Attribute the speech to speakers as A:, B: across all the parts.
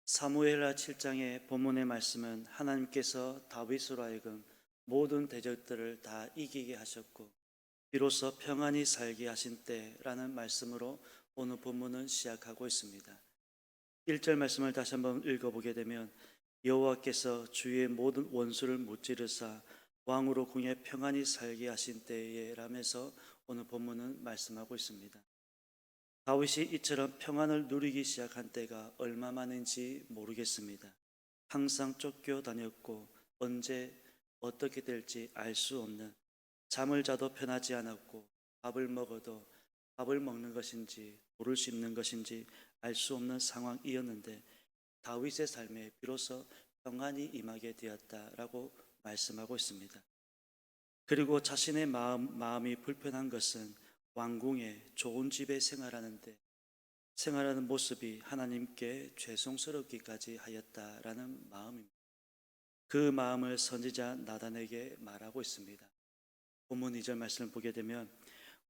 A: 사무엘하 7장의 본문의 말씀은 하나님께서 다윗으로 하여금 모든 대적들을 다 이기게 하셨고 비로소 평안히 살게 하신 때라는 말씀으로 오늘 본문은 시작하고 있습니다. 1절 말씀을 다시 한번 읽어보게 되면 여호와께서 주의 모든 원수를 무찌르사 왕으로 궁에 평안히 살게 하신 때에 라면서 오늘 본문은 말씀하고 있습니다. 다윗이 이처럼 평안을 누리기 시작한 때가 얼마 만인지 모르겠습니다. 항상 쫓겨다녔고 언제 어떻게 될지 알 수 없는, 잠을 자도 편하지 않았고 밥을 먹어도 밥을 먹는 것인지 돌을 씹는 것인지 알 수 없는 상황이었는데 다윗의 삶에 비로소 평안이 임하게 되었다라고 말씀하고 있습니다. 그리고 자신의 마음이 불편한 것은 왕궁에 좋은 집에 생활하는 모습이 하나님께 죄송스럽기까지 하였다라는 마음입니다. 그 마음을 선지자 나단에게 말하고 있습니다. 본문 2절 말씀을 보게 되면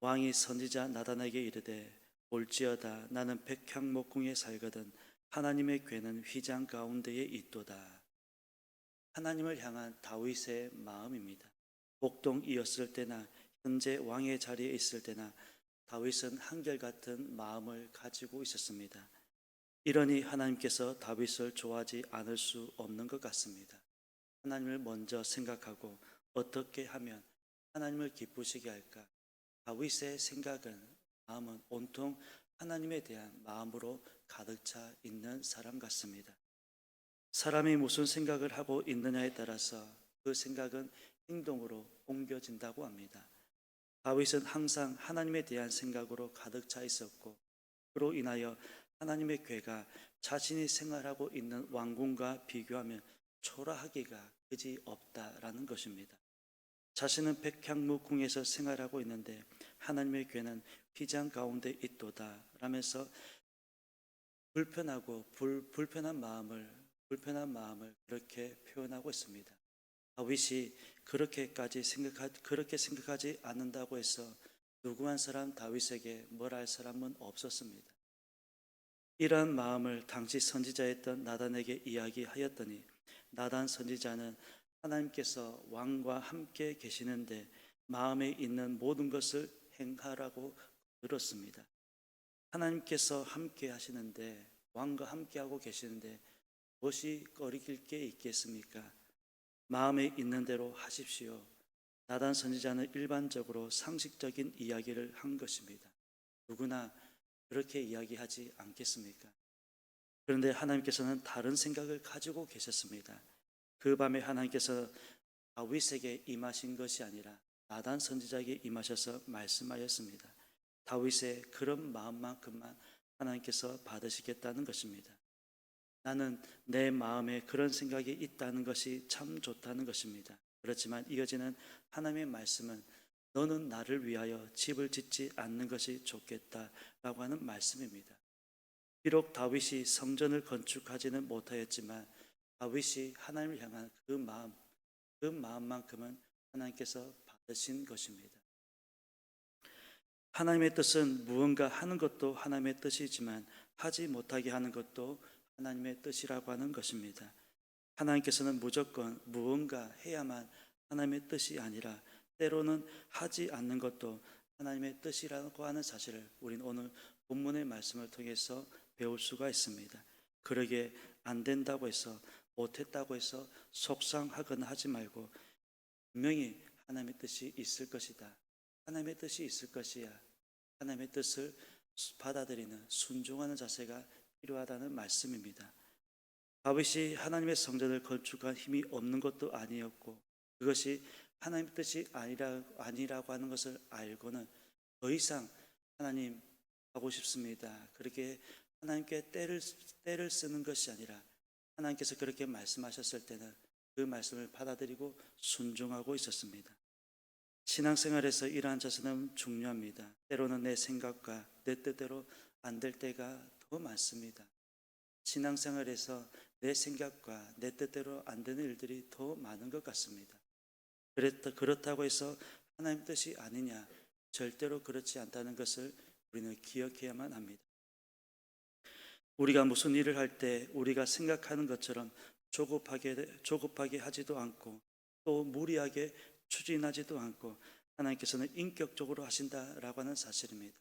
A: 왕이 선지자 나단에게 이르되 볼지어다 나는 백향목궁에 살거든 하나님의 궤는 휘장 가운데에 있도다. 하나님을 향한 다윗의 마음입니다. 목동이었을 때나 현재 왕의 자리에 있을 때나 다윗은 한결같은 마음을 가지고 있었습니다. 이러니 하나님께서 다윗을 좋아하지 않을 수 없는 것 같습니다. 하나님을 먼저 생각하고 어떻게 하면 하나님을 기쁘시게 할까? 다윗의 마음은 온통 하나님에 대한 마음으로 가득 차 있는 사람 같습니다. 사람이 무슨 생각을 하고 있느냐에 따라서 그 생각은 행동으로 옮겨진다고 합니다. 다윗은 항상 하나님에 대한 생각으로 가득 차 있었고 그로 인하여 하나님의 궤가 자신이 생활하고 있는 왕궁과 비교하면 초라하기가 그지 없다라는 것입니다. 자신은 백향목궁에서 생활하고 있는데 하나님의 궤는 휘장 가운데 있도다 라면서 불편한 마음을 그렇게 표현하고 있습니다. 다윗이 그렇게 생각하지 않는다고 해서 누구 한 사람 다윗에게 뭘 할 사람은 없었습니다. 이러한 마음을 당시 선지자였던 나단에게 이야기하였더니 나단 선지자는 하나님께서 왕과 함께 계시는데 마음에 있는 모든 것을 행하라고 들었습니다. 하나님께서 함께 하시는데 왕과 함께하고 계시는데 무엇이 꺼리길 게 있겠습니까? 마음에 있는 대로 하십시오. 나단 선지자는 일반적으로 상식적인 이야기를 한 것입니다. 누구나 그렇게 이야기하지 않겠습니까? 그런데 하나님께서는 다른 생각을 가지고 계셨습니다. 그 밤에 하나님께서 다윗에게 임하신 것이 아니라 나단 선지자에게 임하셔서 말씀하였습니다. 다윗의 그런 마음만큼만 하나님께서 받으시겠다는 것입니다. 나는 내 마음에 그런 생각이 있다는 것이 참 좋다는 것입니다. 그렇지만 이어지는 하나님의 말씀은 너는 나를 위하여 집을 짓지 않는 것이 좋겠다라고 하는 말씀입니다. 비록 다윗이 성전을 건축하지는 못하였지만 다윗이 하나님을 향한 그 마음만큼은 하나님께서 받으신 것입니다. 하나님의 뜻은 무언가 하는 것도 하나님의 뜻이지만 하지 못하게 하는 것도 하나님의 뜻이라고 하는 것입니다. 하나님께서는 무조건 무언가 해야만 하나님의 뜻이 아니라 때로는 하지 않는 것도 하나님의 뜻이라고 하는 사실을 우리는 오늘 본문의 말씀을 통해서 배울 수가 있습니다. 그러게 안 된다고 해서 못했다고 해서 속상하거나 하지 말고 분명히 하나님의 뜻이 있을 것이다. 하나님의 뜻이 있을 것이야. 하나님의 뜻을 받아들이는 순종하는 자세가 필요하다는 말씀입니다. 다윗이 하나님의 성전을 건축한 힘이 없는 것도 아니었고 그것이 하나님의 뜻이 아니라고 하는 것을 알고는 더 이상 하나님 하고 싶습니다. 그렇게 하나님께 때를 쓰는 것이 아니라 하나님께서 그렇게 말씀하셨을 때는 그 말씀을 받아들이고 순종하고 있었습니다. 신앙생활에서 이러한 자세는 중요합니다. 때로는 내 생각과 내 뜻대로 안 될 때가 더 많습니다. 신앙생활에서 내 생각과 내 뜻대로 안 되는 일들이 더 많은 것 같습니다. 그렇다고 해서 하나님 뜻이 아니냐? 절대로 그렇지 않다는 것을 우리는 기억해야만 합니다. 우리가 무슨 일을 할 때 우리가 생각하는 것처럼 조급하게 하지도 않고 또 무리하게 추진하지도 않고 하나님께서는 인격적으로 하신다라고 하는 사실입니다.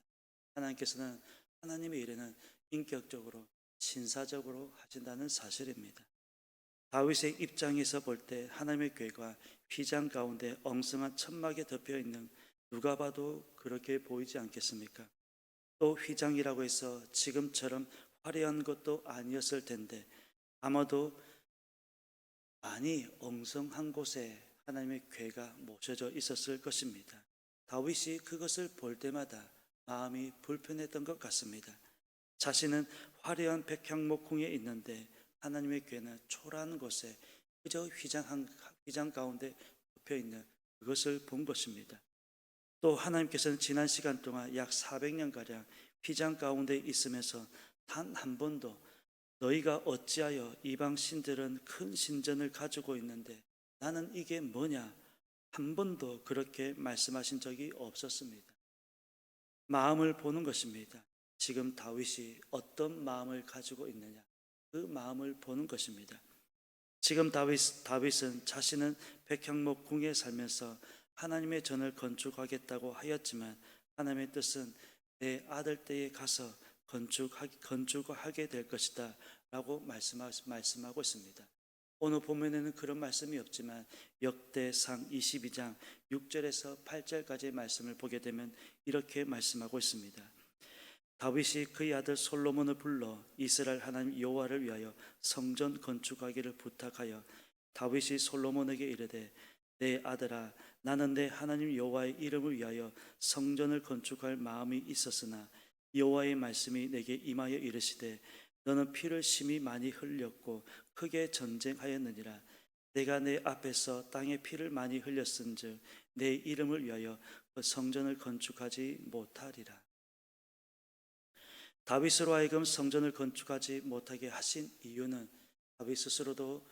A: 하나님께서는 하나님의 일에는 인격적으로 신사적으로 하신다는 사실입니다. 다윗의 입장에서 볼 때 하나님의 궤가 휘장 가운데 엉성한 천막에 덮여 있는 누가 봐도 그렇게 보이지 않겠습니까? 또 휘장이라고 해서 지금처럼 화려한 것도 아니었을 텐데 아마도 많이 엉성한 곳에 하나님의 궤가 모셔져 있었을 것입니다. 다윗이 그것을 볼 때마다 마음이 불편했던 것 같습니다. 자신은 화려한 백향목궁에 있는데 하나님의 궤는 초라한 곳에 그저 휘장 가운데 덮여 있는 그것을 본 것입니다. 또 하나님께서는 지난 시간 동안 약 400년가량 휘장 가운데 있으면서 단 한 번도 너희가 어찌하여 이방 신들은 큰 신전을 가지고 있는데 나는 이게 뭐냐? 한 번도 그렇게 말씀하신 적이 없었습니다. 마음을 보는 것입니다. 지금 다윗이 어떤 마음을 가지고 있느냐? 그 마음을 보는 것입니다. 지금 다윗은 자신은 백향목 궁에 살면서 하나님의 전을 건축하겠다고 하였지만 하나님의 뜻은 내 아들 때에 가서 건축하게 될 것이다 라고 말씀하고 있습니다. 오늘 본문에는 그런 말씀이 없지만 역대상 22장 6절에서 8절까지의 말씀을 보게 되면 이렇게 말씀하고 있습니다. 다윗이 그의 아들 솔로몬을 불러 이스라엘 하나님 여호와를 위하여 성전 건축하기를 부탁하여 다윗이 솔로몬에게 이르되 내 아들아 나는 내 하나님 여호와의 이름을 위하여 성전을 건축할 마음이 있었으나 여호와의 말씀이 내게 임하여 이르시되 너는 피를 심히 많이 흘렸고 크게 전쟁하였느니라. 내가 내 앞에서 땅에 피를 많이 흘렸은즉 내 이름을 위하여 그 성전을 건축하지 못하리라. 다윗으로 하여금 성전을 건축하지 못하게 하신 이유는 다윗 스스로도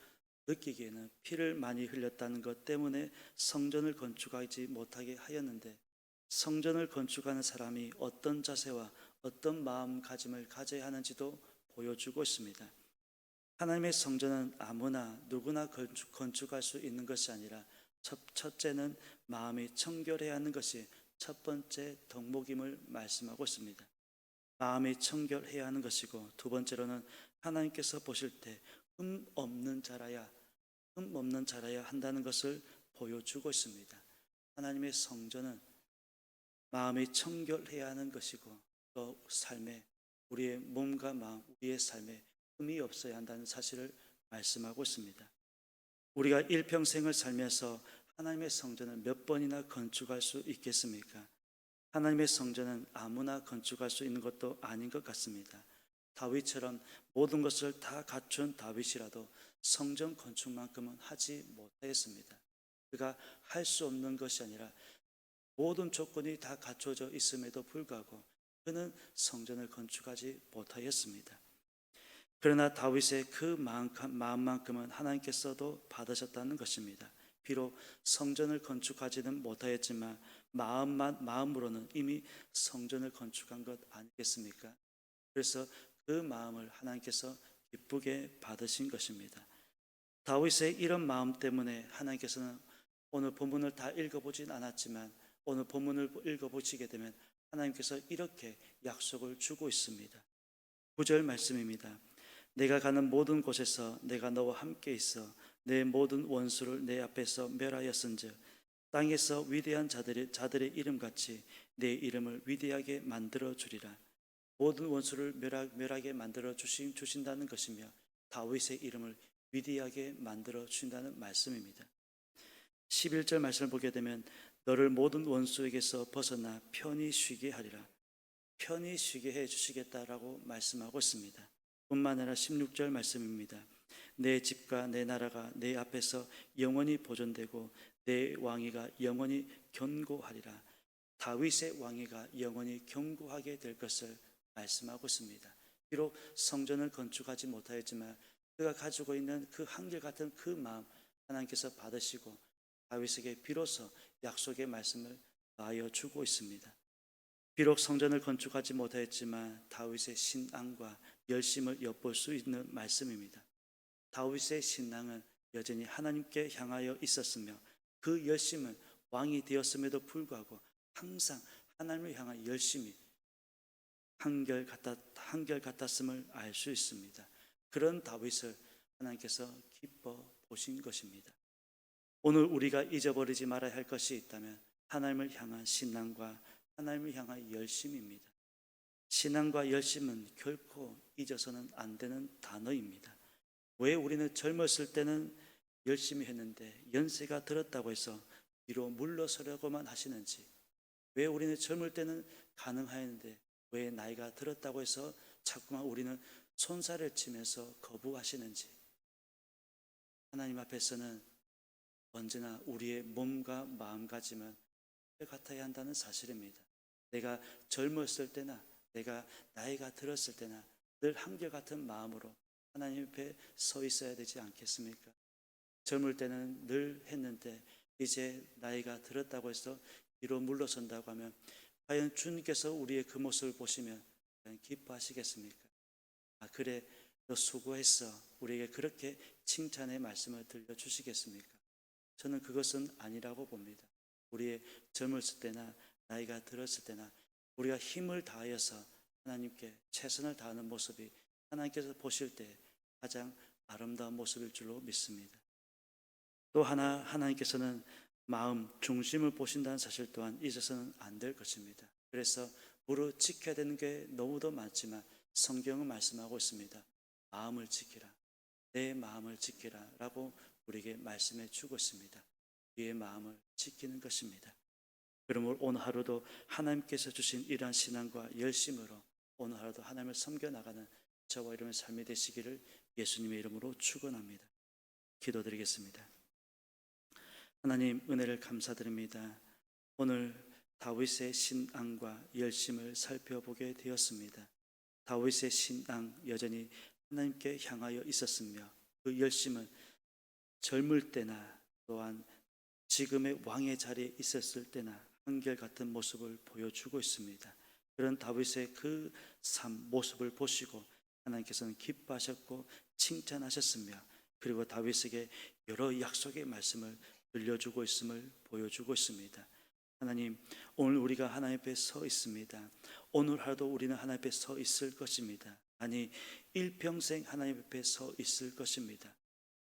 A: 느끼기에는 피를 많이 흘렸다는 것 때문에 성전을 건축하지 못하게 하였는데 성전을 건축하는 사람이 어떤 자세와 어떤 마음가짐을 가져야 하는지도 보여주고 있습니다. 하나님의 성전은 아무나 누구나 건축할 수 있는 것이 아니라 첫째는 마음이 청결해야 하는 것이 첫 번째 덕목임을 말씀하고 있습니다. 마음이 청결해야 하는 것이고 두 번째로는 하나님께서 보실 때 흠 없는 자라야 한다는 것을 보여주고 있습니다. 하나님의 성전은 마음이 청결해야 하는 것이고 또 삶에 우리의 몸과 마음, 우리의 삶에 흠이 없어야 한다는 사실을 말씀하고 있습니다. 우리가 일평생을 살면서 하나님의 성전을 몇 번이나 건축할 수 있겠습니까? 하나님의 성전은 아무나 건축할 수 있는 것도 아닌 것 같습니다. 다윗처럼 모든 것을 다 갖춘 다윗이라도 성전 건축만큼은 하지 못하였습니다. 그가 할 수 없는 것이 아니라 모든 조건이 다 갖춰져 있음에도 불구하고 그는 성전을 건축하지 못하였습니다. 그러나 다윗의 그 마음만큼은 하나님께서도 받으셨다는 것입니다. 비록 성전을 건축하지는 못하였지만 마음으로는 이미 성전을 건축한 것 아니겠습니까? 그래서 그 마음을 하나님께서 기쁘게 받으신 것입니다. 다윗의 이런 마음 때문에 하나님께서는 오늘 본문을 다 읽어보진 않았지만 오늘 본문을 읽어보시게 되면 하나님께서 이렇게 약속을 주고 있습니다. 9절 말씀입니다. 내가 가는 모든 곳에서 내가 너와 함께 있어 내 모든 원수를 내 앞에서 멸하였은즉 땅에서 위대한 자들의 이름같이 내 이름을 위대하게 만들어 주리라. 모든 원수를 멸하게 만들어 주신다는 것이며 다윗의 이름을 위대하게 만들어 주신다는 말씀입니다. 11절 말씀을 보게 되면 너를 모든 원수에게서 벗어나 편히 쉬게 하리라. 편히 쉬게 해 주시겠다라고 말씀하고 있습니다. 뿐만 아니라 16절 말씀입니다. 내 집과 내 나라가 내 앞에서 영원히 보존되고 내 왕위가 영원히 견고하리라. 다윗의 왕위가 영원히 견고하게 될 것을 말씀하고 있습니다. 비록 성전을 건축하지 못하였지만 그가 가지고 있는 그 한결같은 그 마음 하나님께서 받으시고 다윗에게 비로소 약속의 말씀을 더하여 주고 있습니다. 비록 성전을 건축하지 못하였지만 다윗의 신앙과 열심을 엿볼 수 있는 말씀입니다. 다윗의 신앙은 여전히 하나님께 향하여 있었으며 그 열심은 왕이 되었음에도 불구하고 항상 하나님을 향한 열심이 한결같았음을 알 수 있습니다. 그런 다윗을 하나님께서 기뻐 보신 것입니다. 오늘 우리가 잊어버리지 말아야 할 것이 있다면 하나님을 향한 신앙과 하나님을 향한 열심입니다. 신앙과 열심은 결코 잊어서는 안 되는 단어입니다. 왜 우리는 젊었을 때는 열심히 했는데 연세가 들었다고 해서 뒤로 물러서려고만 하시는지, 왜 우리는 젊을 때는 가능하였는데 왜 나이가 들었다고 해서 자꾸만 우리는 손살을 치면서 거부하시는지, 하나님 앞에서는 언제나 우리의 몸과 마음가짐은 같아야 한다는 사실입니다. 내가 젊었을 때나 내가 나이가 들었을 때나 늘 한결같은 마음으로 하나님 앞에 서 있어야 되지 않겠습니까? 젊을 때는 늘 했는데 이제 나이가 들었다고 해서 뒤로 물러선다고 하면 과연 주님께서 우리의 그 모습을 보시면 기뻐하시겠습니까? 아, 그래, 너 수고했어. 우리에게 그렇게 칭찬의 말씀을 들려주시겠습니까? 저는 그것은 아니라고 봅니다. 우리의 젊었을 때나 나이가 들었을 때나 우리가 힘을 다하여서 하나님께 최선을 다하는 모습이 하나님께서 보실 때 가장 아름다운 모습일 줄로 믿습니다. 또 하나님께서는 마음 중심을 보신다는 사실 또한 잊어서는 안 될 것입니다. 그래서 무릇 지켜야 되는 게 너무도 많지만 성경은 말씀하고 있습니다. 마음을 지키라, 내 마음을 지키라 라고 우리에게 말씀해 주고 있습니다. 우리의 마음을 지키는 것입니다. 그러므로 오늘 하루도 하나님께서 주신 이러한 신앙과 열심으로 오늘 하루도 하나님을 섬겨나가는 저와 여러분의 삶이 되시기를 예수님의 이름으로 축원합니다. 기도드리겠습니다. 하나님, 은혜를 감사드립니다. 오늘 다윗의 신앙과 열심을 살펴보게 되었습니다. 다윗의 신앙 여전히 하나님께 향하여 있었으며 그 열심은 젊을 때나 또한 지금의 왕의 자리에 있었을 때나 한결같은 모습을 보여주고 있습니다. 그런 다윗의 그 삶 모습을 보시고 하나님께서는 기뻐하셨고 칭찬하셨으며 그리고 다윗에게 여러 약속의 말씀을 들려주고 있음을 보여주고 있습니다. 하나님, 오늘 우리가 하나님 앞에 서 있습니다. 오늘 하루도 우리는 하나님 앞에 서 있을 것입니다. 아니, 일평생 하나님 앞에 서 있을 것입니다.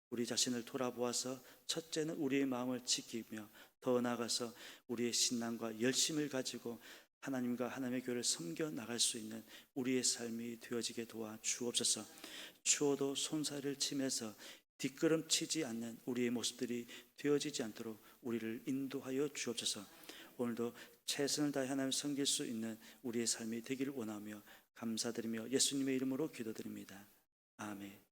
A: 우리 자신을 돌아보아서 첫째는 우리의 마음을 지키며 더 나아가서 우리의 신앙과 열심을 가지고 하나님과 하나님의 교회를 섬겨 나갈 수 있는 우리의 삶이 되어지게 도와 주옵소서. 추워도 손살을 치면서 뒷걸음치지 않는 우리의 모습들이 되어지지 않도록 우리를 인도하여 주옵소서. 오늘도 최선을 다해 하나님을 섬길 수 있는 우리의 삶이 되기를 원하며 감사드리며 예수님의 이름으로 기도드립니다. 아멘.